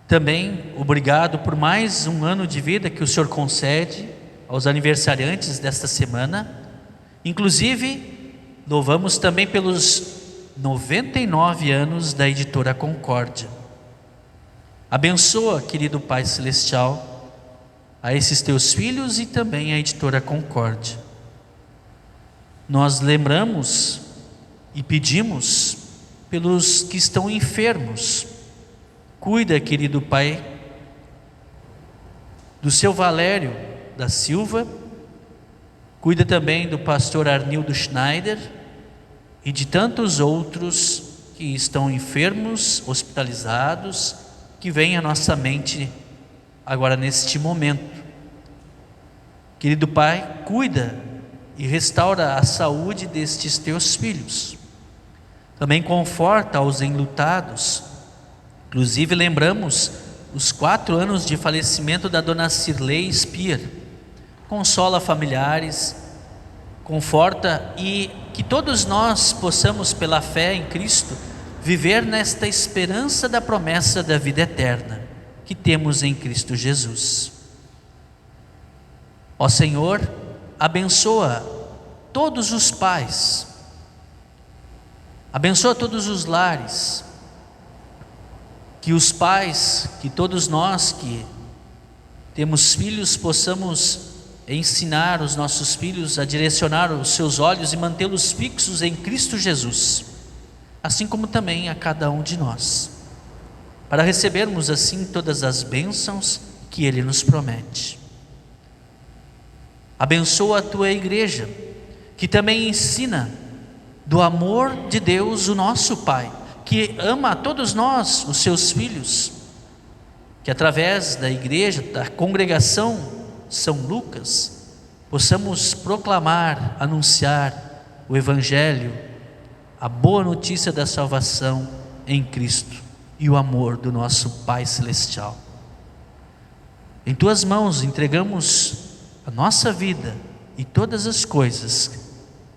Também obrigado por mais um ano de vida que o Senhor concede aos aniversariantes desta semana. Inclusive, louvamos também pelos 99 anos da editora Concórdia. Abençoa, querido Pai Celestial, a esses Teus filhos e também a editora Concórdia. Nós lembramos e pedimos pelos que estão enfermos. Cuida, querido Pai, do seu Valério da Silva. Cuida também do pastor Arnildo Schneider e de tantos outros que estão enfermos, hospitalizados, que vem à nossa mente agora neste momento. Querido Pai, cuida e restaura a saúde destes Teus filhos. Também conforta os enlutados. Inclusive lembramos os 4 anos de falecimento da dona Cirlei Spier. Consola familiares, conforta, e que todos nós possamos, pela fé em Cristo, viver nesta esperança da promessa da vida eterna que temos em Cristo Jesus. Ó Senhor, abençoa todos os pais, abençoa todos os lares, que os pais, que todos nós que temos filhos, possamos ensinar os nossos filhos a direcionar os seus olhos e mantê-los fixos em Cristo Jesus, assim como também a cada um de nós, para recebermos assim todas as bênçãos que Ele nos promete. Abençoa a Tua igreja, que também ensina do amor de Deus, o nosso Pai, que ama a todos nós, os seus filhos, que através da igreja, da congregação São Lucas, possamos proclamar, anunciar o Evangelho, a boa notícia da salvação em Cristo e o amor do nosso Pai Celestial. Em Tuas mãos entregamos a nossa vida e todas as coisas,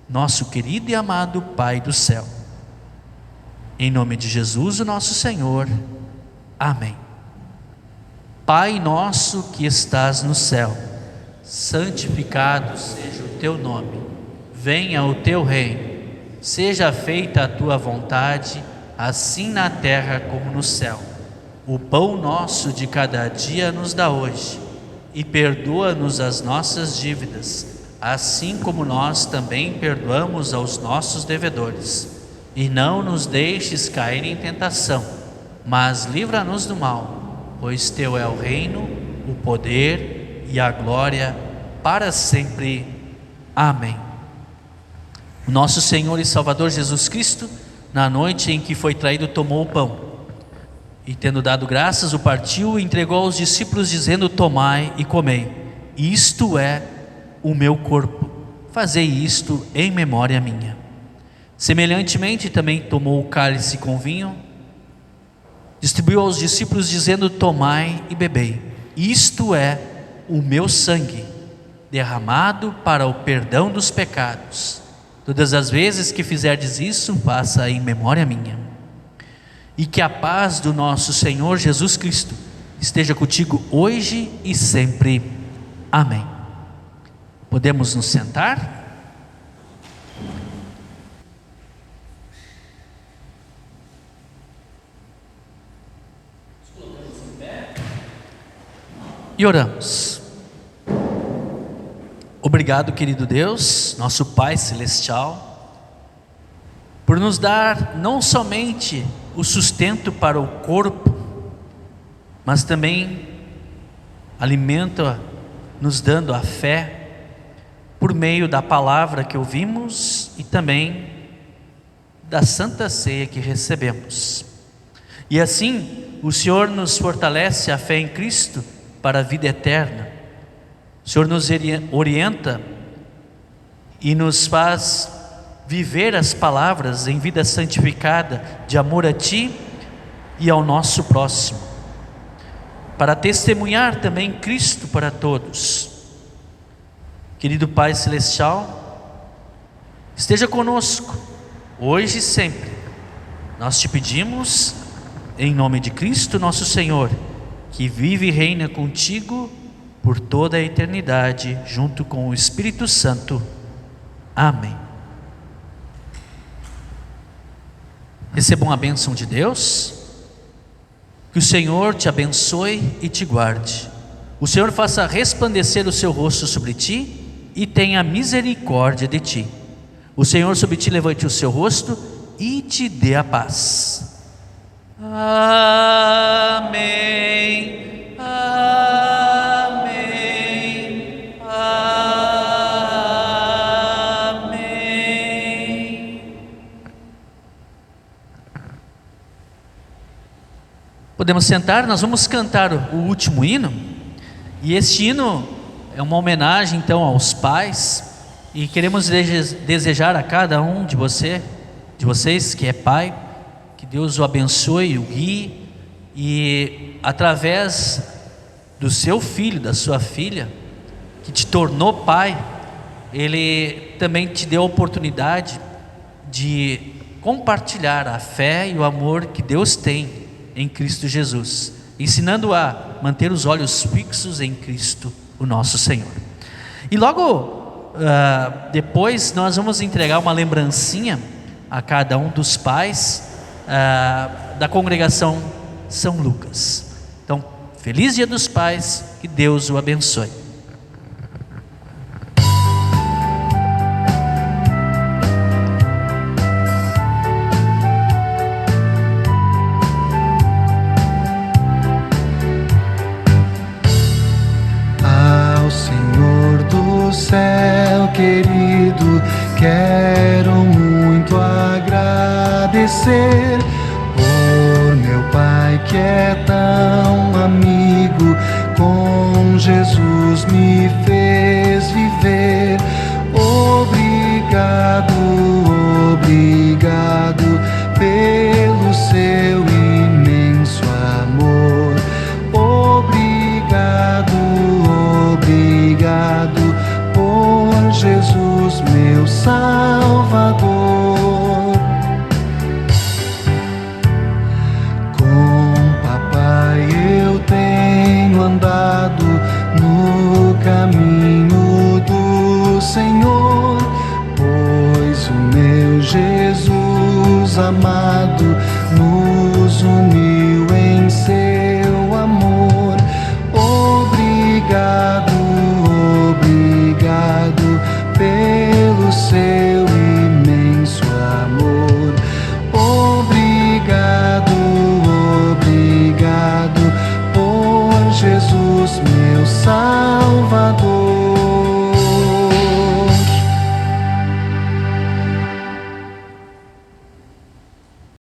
nosso querido e amado Pai do céu. Em nome de Jesus, o nosso Senhor. Amém. Pai nosso que estás no céu, santificado seja o Teu nome. Venha o Teu reino. Seja feita a Tua vontade, assim na terra como no céu. O pão nosso de cada dia nos dá hoje, e perdoa-nos as nossas dívidas, assim como nós também perdoamos aos nossos devedores. E não nos deixes cair em tentação, mas livra-nos do mal, pois Teu é o reino, o poder e a glória para sempre. Amém. O nosso Senhor e Salvador Jesus Cristo Na noite em que foi traído, tomou o pão, e tendo dado graças, o partiu e entregou aos discípulos, dizendo: tomai e comei, isto é o meu corpo, fazei isto em memória minha. Semelhantemente também tomou o cálice com vinho, distribuiu aos discípulos, dizendo: tomai e bebei, isto é o meu sangue, derramado para o perdão dos pecados. Todas as vezes que fizerdes isso, faça em memória minha. E que a paz do nosso Senhor Jesus Cristo esteja contigo hoje e sempre. Amém. Podemos nos sentar? E oramos. Obrigado, querido Deus, nosso Pai Celestial, por nos dar não somente o sustento para o corpo, mas também alimento, nos dando a fé, por meio da palavra que ouvimos e também da Santa Ceia que recebemos. E assim, o Senhor nos fortalece a fé em Cristo para a vida eterna. O Senhor nos orienta e nos faz viver as palavras em vida santificada, de amor a Ti e ao nosso próximo, para testemunhar também Cristo para todos. Querido Pai Celestial, esteja conosco, hoje e sempre. Nós te pedimos, em nome de Cristo nosso Senhor, que vive e reina contigo por toda a eternidade, junto com o Espírito Santo. Amém. Recebam a bênção de Deus. Que o Senhor te abençoe e te guarde. O Senhor faça resplandecer o seu rosto sobre ti e tenha misericórdia de ti. O Senhor sobre ti levante o seu rosto e te dê a paz. Amém. Amém. Amém. Podemos sentar, nós vamos cantar o último hino. E este hino é uma homenagem então aos pais. E queremos desejar a cada um de vocês que é pai, que Deus o abençoe, o guie, e através do seu filho, da sua filha, que te tornou pai, ele também te deu a oportunidade de compartilhar a fé e o amor que Deus tem em Cristo Jesus, ensinando a manter os olhos fixos em Cristo, o nosso Senhor. E logo depois nós vamos entregar uma lembrancinha a cada um dos pais da congregação São Lucas. Então, feliz Dia dos Pais, que Deus o abençoe. Ao Senhor do céu querido, quero muito agradecer por meu Pai que é tão amigo, com Jesus me fez viver. Obrigado, obrigado pelo seu imenso amor. Obrigado, obrigado por Jesus meu Salvador. Com papai eu tenho andado no caminho do Senhor, pois o meu Jesus amado nos uniu em seu amor. Obrigado, obrigado pelo seu imenso amor. Obrigado, obrigado por Jesus meu Salvador.